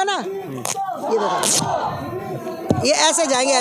है ना, ये देखो, ये ऐसे जाएंगे,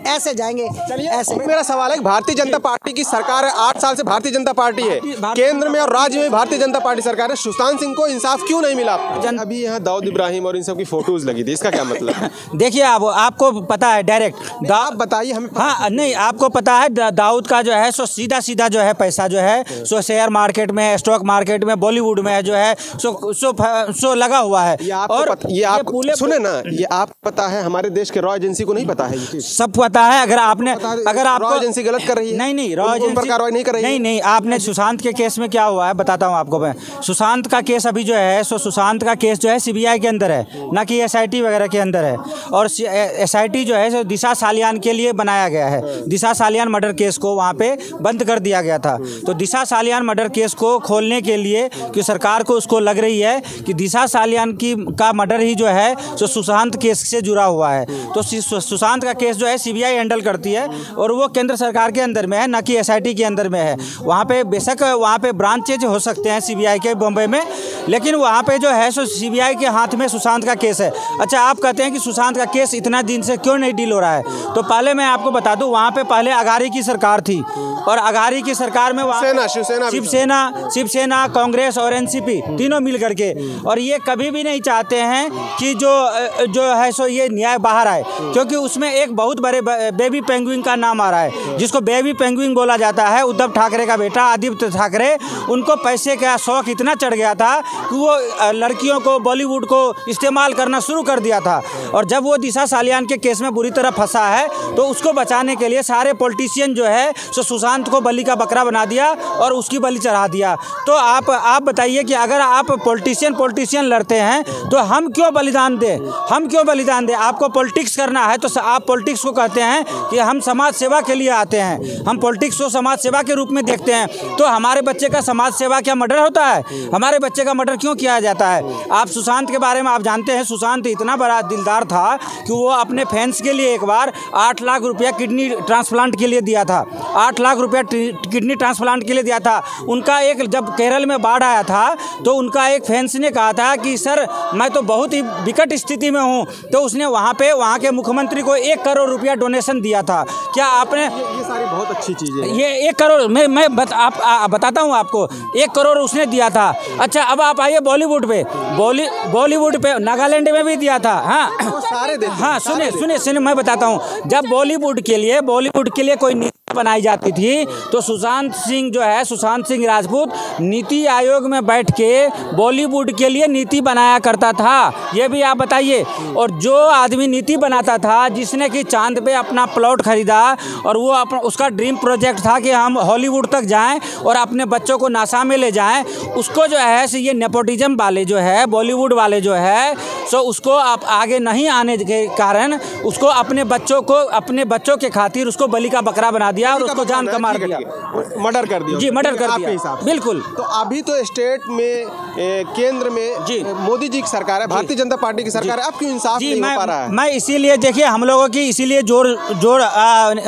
ऐसे जाएंगे। चलिए, ऐसे। मेरा सवाल है, भारतीय जनता पार्टी की सरकार है, 8 साल से भारतीय जनता पार्टी है, केंद्र में और राज्य में भारतीय जनता पार्टी सरकार है, सुशांत सिंह को इंसाफ क्यों नहीं मिला? अभी यहाँ दाऊद इब्राहिम और इन सब की फोटोज लगी थी, इसका क्या मतलब? देखिए, आपको पता है डायरेक्ट, आप बताइए हमें। हाँ, नहीं, आपको पता है दाऊद का जो है सो सीधा जो है पैसा जो है सो शेयर मार्केट में, स्टॉक मार्केट में, बॉलीवुड में जो है सो लगा हुआ है। और ये आप सुने ना, ये आप पता है, हमारे देश के रॉ एजेंसी को नहीं पता है, सब पता है। अगर आपको एजेंसी गलत कर रही है, नहीं, रॉ एजेंसी पर कार्रवाई नहीं कर रही है। नहीं, आपने सुशांत के केस में क्या हुआ है बताता हूँ आपको मैं। सुशांत का केस अभी जो है सो सुशांत का केस जो है सीबीआई के अंदर है, ना कि एसआईटी वगैरह के अंदर है। और एसआईटी जो है सो दिशा सालियान के लिए बनाया गया है। दिशा सालियान मर्डर केस को वहाँ पे बंद कर दिया गया था। तो दिशा सालियान मर्डर केस को खोलने के लिए कि सरकार को उसको लग रही है कि दिशा सालियान का मर्डर ही जो है सो सुशांत केस से जुड़ा हुआ है। तो सुशांत का केस जो है सीबीआई हैंडल करती है और वो केंद्र सरकार के अंदर में है, ना कि एसआईटी के अंदर में है। वहाँ पे बेशक वहाँ पे ब्रांचेज हो सकते हैं सीबीआई के बॉम्बे में, लेकिन वहाँ पे जो है सो सीबीआई के हाथ में सुशांत का केस है। अच्छा, आप कहते हैं कि सुशांत का केस इतना दिन से क्यों नहीं डील हो रहा है, तो पहले मैं आपको बता दूं, वहाँ पे पहले अघाड़ी की सरकार थी और अघाड़ी की सरकार में शिवसेना, कांग्रेस और एनसीपी तीनों मिल करके, और ये कभी भी नहीं चाहते हैं कि जो है सो ये न्याय बाहर आए, क्योंकि उसमें एक बहुत बड़े बेबी पेंगुइन का नाम आ रहा है, जिसको बेबी पेंगुइन बोला जाता है। उद्धव ठाकरे का बेटा आदित्य ठाकरे, उनको पैसे का शौक इतना चढ़ गया था कि वो लड़कियों को, बॉलीवुड को इस्तेमाल करना शुरू कर दिया था। और जब वो दिशा सालियान के केस में बुरी तरह फंसा है, तो उसको बचाने के लिए सारे पॉलिटिशियन जो है सो सुशांत को बलि का बकरा बना दिया और उसकी बलि चढ़ा दिया। तो आप बताइए कि अगर आप पॉलिटिशियन लड़ते हैं तो हम क्यों बलिदान दें? आपको पॉलिटिक्स करना है तो आप पॉलिटिक्स को कहते हैं कि हम समाज सेवा के लिए आते हैं, हम पॉलिटिक्स को समाज सेवा के रूप में देखते हैं। तो हमारे बच्चे का समाज सेवा क्या मर्डर होता है? हमारे बच्चे का मर्डर क्यों किया जाता है? आप सुशांत के बारे में आप जानते हैं, सुशांत इतना बड़ा दिलदार था कि वो अपने फैंस के लिए एक बार 8 लाख रुपया किडनी ट्रांसप्लांट के लिए दिया था। 8 लाख रुपया किडनी ट्रांसप्लांट के लिए दिया था। उनका जब केरल में बाढ़ आया था तो उनका एक फैंस ने कहा था कि सर, मैं तो बहुत ही विकट स्थिति में हूँ, तो उसने वहाँ के मुख्यमंत्री को 1 करोड़ रुपया डोनेशन दिया था। क्या आपने ये सारी बहुत अच्छी चीजें, ये 1 करोड़ मैं बताता हूँ आपको, 1 करोड़ उसने दिया था। अच्छा, अब आप आइए बॉलीवुड पे नागालैंड में भी दिया था। हाँ, सुनिए मैं बताता हूँ। जब बॉलीवुड के लिए कोई नीति बनाई जाती थी तो सुशांत सिंह राजपूत नीति आयोग में बैठ के बॉलीवुड के लिए नीति बनाया करता था। ये भी आप बताइए। और जो आदमी नीति बनाता था, जिसने कि चांद पे अपना प्लॉट खरीदा और वो उसका ड्रीम प्रोजेक्ट था कि हम हॉलीवुड तक जाएं और अपने बच्चों को नासा में ले जाएं, उसको जो है ये नेपोटिज्म वाले जो है, बॉलीवुड वाले जो है, सो उसको आप आगे नहीं आने के कारण उसको अपने बच्चों के खातिर उसको बलि का बकरा बना दिया और उसको जान का मार दिया, मर्डर कर दिया। जी, मर्डर कर दिया, बिल्कुल। तो अभी तो स्टेट में, केंद्र में जी मोदी जी की सरकार है, भारतीय जनता पार्टी की सरकार है, अब क्यों इंसाफ नहीं हो पा रहा है? मैं इसीलिए, देखिए, हम लोगों की इसीलिए जोर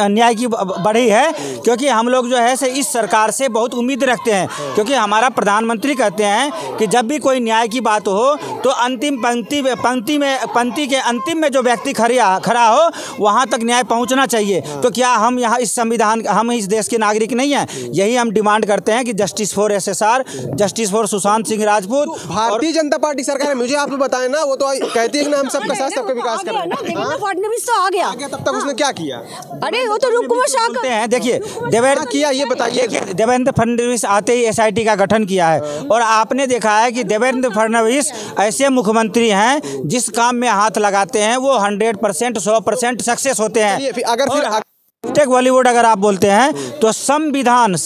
न्याय की बढ़ी है, क्योंकि हम लोग जो है इस सरकार से बहुत उम्मीद रखते हैं, क्योंकि हमारा प्रधानमंत्री कहते हैं कि जब भी कोई न्याय की बात हो तो अंतिम पंक्ति के अंतिम में जो व्यक्ति खड़ा हो वहाँ तक न्याय पहुँचना चाहिए। तो क्या हम यहाँ हम इस देश के नागरिक नहीं हैं? यही हम डिमांड करते हैं कि justice for SSR, justice for Sushant Singh Rajput. Bharatiya Janata party सरकार है, मुझे आप बताएं ना, वो तो कहती है कि हम सबका साथ सबका विकास करें। देवेंद्र फडणवीस तो आ गया, तब तक उसने क्या किया? अरे वो तो रुकते हैं। देखिए, देवेंद्र किया, ये बताइए। देवेंद्र फडणवीस आते ही SIT का गठन किया है, और आपने देखा है कि देवेंद्र फडणवीस ऐसे मुख्यमंत्री हैं जिस काम में हाथ लगाते हैं वो 100%, 100% सक्सेस होते हैं। अगर बॉलीवुड अगर आप बोलते हैं तो संविधान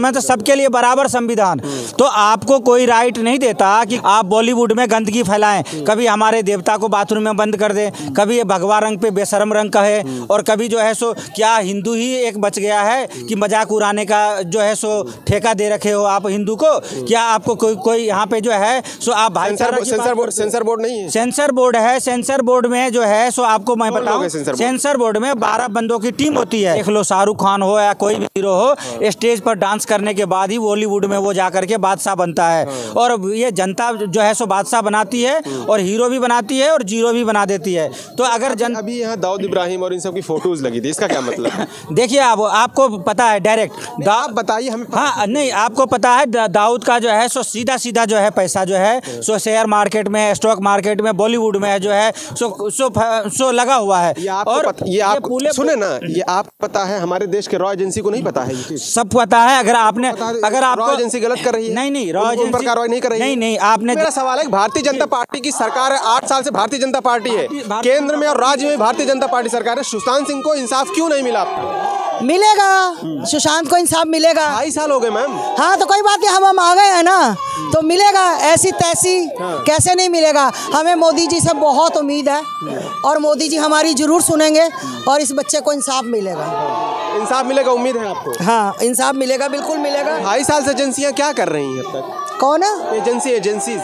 में तो सबके लिए बराबर संविधान, तो आपको कोई राइट नहीं देता कि आप बॉलीवुड में गंदगी फैलाएं। कभी हमारे देवता को बाथरूम में बंद कर दें, कभी ये भगवा रंग पे बेशरम रंग कहे, और कभी जो है सो क्या हिंदू ही एक बच गया है कि मजाक उड़ाने का जो है सो ठेका दे रखे हो आप हिंदू को? क्या आपको कोई यहाँ पे जो है सो आप भाईचारा की सेंसर बोर्ड नहीं है? सेंसर बोर्ड है। सेंसर बोर्ड में जो है सो आपको मैं बताऊं, सेंसर बोर्ड में 12 बंदों की टीम होती होती है। देख लो, शाहरुख खान हो या कोई भी हीरो हो, स्टेज पर डांस करने के बाद ही बॉलीवुड में वो जा करके बादशाह बनता है। और ये जनता जो है सो बादशाह बनाती है, और हीरो भी बनाती है और जीरो भी बना देती है। तो अगर अभी यहाँ दाऊद इब्राहिम और इन सब की फोटोज लगी थी, इसका क्या मतलब है? देखिए, आपको पता है डायरेक्ट, आप बताइए हमें। हाँ, नहीं, आपको पता है दाऊद का जो है सो सीधा सीधा जो है पैसा जो है सो शेयर मार्केट में, स्टॉक मार्केट में, बॉलीवुड में जो है सो लगा हुआ है। और ये आप सुने ना, ये आप पता है, हमारे देश के रॉ एजेंसी को नहीं पता है? सब पता है। अगर आपको रॉ एजेंसी गलत कर रही है? नहीं, रॉ एजेंसी पर कार्रवाई नहीं कर रही है? नहीं, आपने, मेरा सवाल है, भारतीय जनता पार्टी की सरकार है, 8 साल से भारतीय जनता पार्टी है, केंद्र में और राज्य में भारतीय जनता पार्टी सरकार है, सुशांत सिंह को इंसाफ क्यों नहीं मिला? मिलेगा, सुशांत को इंसाफ मिलेगा। 2.5 साल हो गए मैम। हाँ, तो कोई बात नहीं, हम आ गए हैं ना, तो मिलेगा। ऐसी तैसी कैसे नहीं मिलेगा? हमें मोदी जी से बहुत उम्मीद है, और मोदी जी हमारी जरूर सुनेंगे, और इस बच्चे को इंसाफ मिलेगा। इंसाफ मिलेगा, उम्मीद है आपको? हाँ, इंसाफ मिलेगा, बिल्कुल मिलेगा। 2.5 साल से एजेंसियां क्या कर रही हैं अब तक? कौन है? एजेंसीज।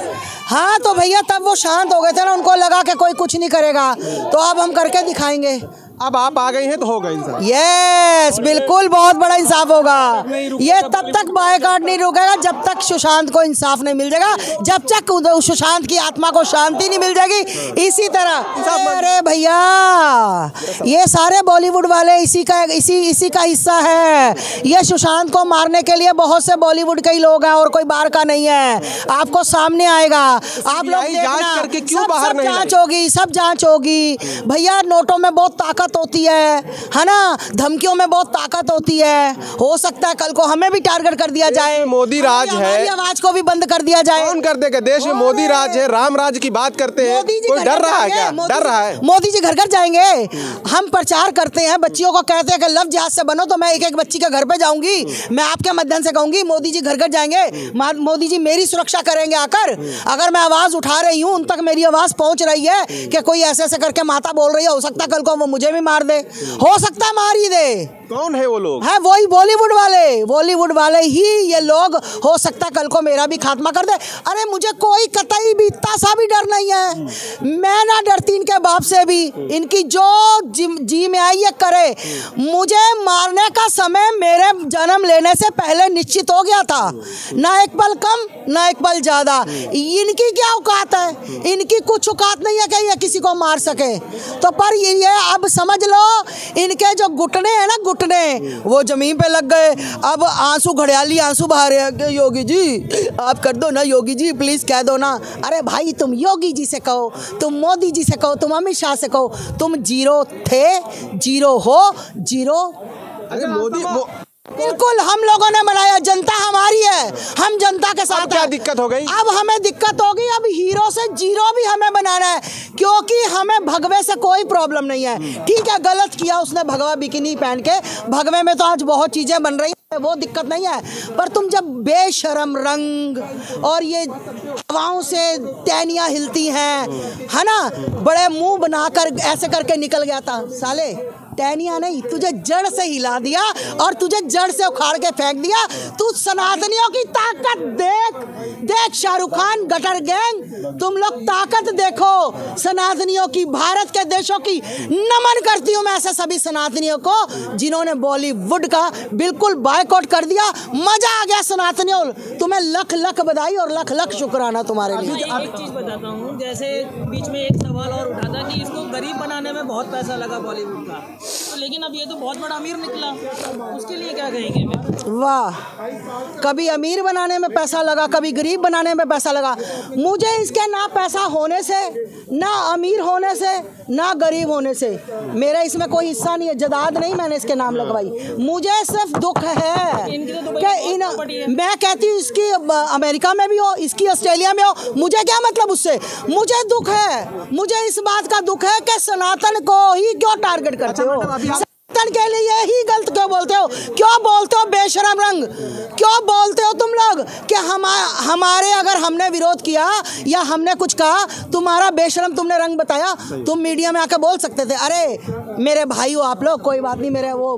हाँ, तो भैया तब वो शांत हो गए थे ना, उनको लगा कि कोई कुछ नहीं करेगा, तो अब हम करके दिखाएंगे। अब आप आ गई हैं तो होगा इंसाफ। यस, बिल्कुल, बहुत बड़ा इंसाफ होगा। ये तब तक बायकॉट नहीं रुकेगा जब तक सुशांत को इंसाफ नहीं मिल जाएगा, जब तक सुशांत की आत्मा को शांति नहीं मिल जाएगी। इसी तरह, अरे भैया, ये सारे बॉलीवुड वाले इसी का हिस्सा है। ये सुशांत को मारने के लिए बहुत से बॉलीवुड के ही लोग हैं, और कोई बाहर का नहीं है। आपको सामने आएगा, आप लोग जांच करके क्यों बाहर नहीं? जांच होगी, सब जांच होगी भैया। नोटों में बहुत ताकत होती है ना, धमकियों में बहुत ताकत होती है। हो सकता है कल को हमें भी टारगेट कर दिया जाए, मोदी राज है, हमारी आवाज को भी बंद कर दिया जाए। कौन कर देगा? देश में मोदी राज है, राम राज की बात करते हैं, कोई डर रहा है क्या? डर रहा है? मोदी जी घर घर जाएंगे, हम प्रचार करते हैं, बच्चियों को कहते हैं कि लव जिहाद से बनो, तो मैं एक एक बच्ची के घर पे जाऊंगी, मैं आपके माध्यम से कहूंगी मोदी जी घर घर जाएंगे, मोदी जी मेरी सुरक्षा करेंगे आकर। अगर मैं आवाज उठा रही हूँ, उन तक मेरी आवाज पहुंच रही है कि कोई ऐसे ऐसे करके माता बोल रही है, हो सकता है कल को वो मुझे भी मार दे, हो सकता है मार ही दे। कौन है वो लोग? है वही बॉलीवुड वाले ही ये लोग। हो सकता है कल को मेरा भी खात्मा कर दे। अरे मुझे कोई कतई भी इतना सा भी डर नहीं है, मैं ना डरती इनके बाप से भी। इनकी जो जी में आई ये करे। मुझे मारने का समय मेरे जन्म लेने से पहले निश्चित हो गया था, ना एक पल कम ना एक पल ज्यादा। इनकी क्या औकात है? इनकी कुछ औकात नहीं है कि ये किसी को मार सके। तो पर ये अब समझ लो, इनके जो घुटने हैं ना, घुटने वो जमीन पे लग गए। अब आंसू, घड़ियाली आंसू बहा रहे हैं कि योगी जी आप कर दो ना, योगी जी प्लीज कह दो ना। अरे भाई, तुम योगी जी से कहो, तुम मोदी जी से कहो, तुम अमित शाह से कहो, तुम जीरो थे, जीरो हो, जीरो। अरे मोदी बिल्कुल हम लोगों ने बनाया, जनता हमारी है, हम जनता के साथ। क्या दिक्कत हो गई? अब हमें दिक्कत होगी, अब हीरो से जीरो भी हमें बनाना है, क्योंकि हमें भगवे से कोई प्रॉब्लम नहीं है। ठीक है, गलत किया उसने भगवा बिकिनी पहन के, भगवे में तो आज बहुत चीजें बन रही है, वो दिक्कत नहीं है। पर तुम जब बेशरम रंग और ये हवाओं से टहनियाँ हिलती हैं, है ना, बड़े मुंह बनाकर ऐसे करके निकल गया था। साले टहनियाँ नहीं, तुझे जड़ से हिला दिया और तुझे जड़ से उखाड़ के फेंक दिया। तू सनातनियों की ताकत देख शाहरुख खान, गटर गैंग, तुम लोग ताकत देखो सनातनियों की, भारत के देशों की। नमन करती हूँ मैं ऐसे सभी सनातनियों को जिन्होंने बॉलीवुड का बिल्कुल बायकॉट कर दिया। मजा आ गया सनातनियों, तुम्हें लख लख बधाई और लख लख शुक्राना तुम्हारे लिए। एक चीज बताता हूँ, जैसे बीच में एक सवाल और उठा था कि इसको गरीब बनाने में बहुत पैसा लगा बॉलीवुड का, तो लेकिन अब ये तो बहुत बड़ा अमीर निकला, उसके लिए क्या कहेंगे? वाह, कभी अमीर बनाने में पैसा लगा, कभी गरीब बनाने में पैसा लगा। मुझे इसके ना पैसा होने से, ना अमीर होने से, ना गरीब होने से मेरा इसमें कोई हिस्सा नहीं है। जदाद नहीं मैंने इसके नाम लगवाई, मुझे सिर्फ दुख है कि मैं कहती हूँ इसकी अमेरिका में भी हो, इसकी ऑस्ट्रेलिया में हो, मुझे क्या मतलब उससे। मुझे दुख है, मुझे इस बात का दुख है कि सनातन को ही क्यों टारगेट करते हो, सनातन के लिए ही गलत क्यों बोलते हो, क्यों बोलते हो बेशरम रंग, क्यों बोलते हो तुम लोग कि हमारे अगर हमने विरोध किया या हमने कुछ कहा, तुम्हारा बेशरम तुमने रंग बताया, तुम मीडिया में आकर बोल सकते थे अरे मेरे भाई हो आप लोग, कोई बात नहीं, मेरे वो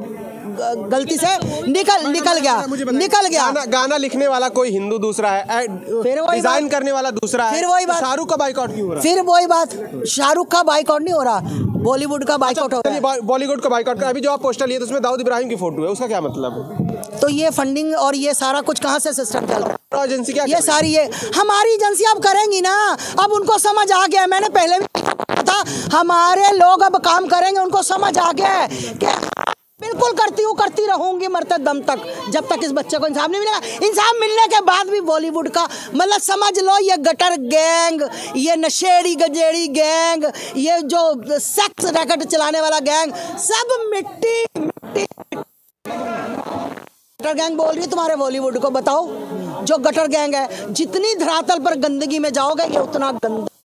गलती से निकल गया। गाना लिखने वाला कोई हिंदू दूसरा है, डिजाइन करने वाला दूसरा है, फिर वही बात, शाहरुख का बाइकआउट क्यों हो रहा है? फिर वही बात, शाहरुख का बाइकआउट नहीं हो रहा, बॉलीवुड का बाइकआउट हो रहा है। बॉलीवुड का बाइकआउट का, अभी जो आप पोस्टर लिए तो उसमें दाऊद इब्राहिम की फोटो है, उसका क्या मतलब? तो ये फंडिंग और ये सारा कुछ कहाँ से सिस्टम चल रहा है? एजेंसी क्या ये सारी ये हमारी एजेंसी अब करेंगी ना, अब उनको समझ आ गया। मैंने पहले भी था, हमारे लोग अब काम करेंगे, उनको समझ आ गया है कि बिल्कुल करती रहूंगी मरते दम तक, जब तक इस बच्चे को इंसाफ नहीं मिलेगा। इंसाफ मिलने के बाद भी बॉलीवुड का मतलब समझ लो, ये गटर गैंग, ये नशेड़ी गजेड़ी गैंग, ये जो सेक्स रैकेट चलाने वाला गैंग, सब मिट्टी गटर गैंग बोल रही है तुम्हारे बॉलीवुड को। बताओ, जो गटर गैंग है, जितनी धरातल पर गंदगी में जाओगे ये उतना गंदा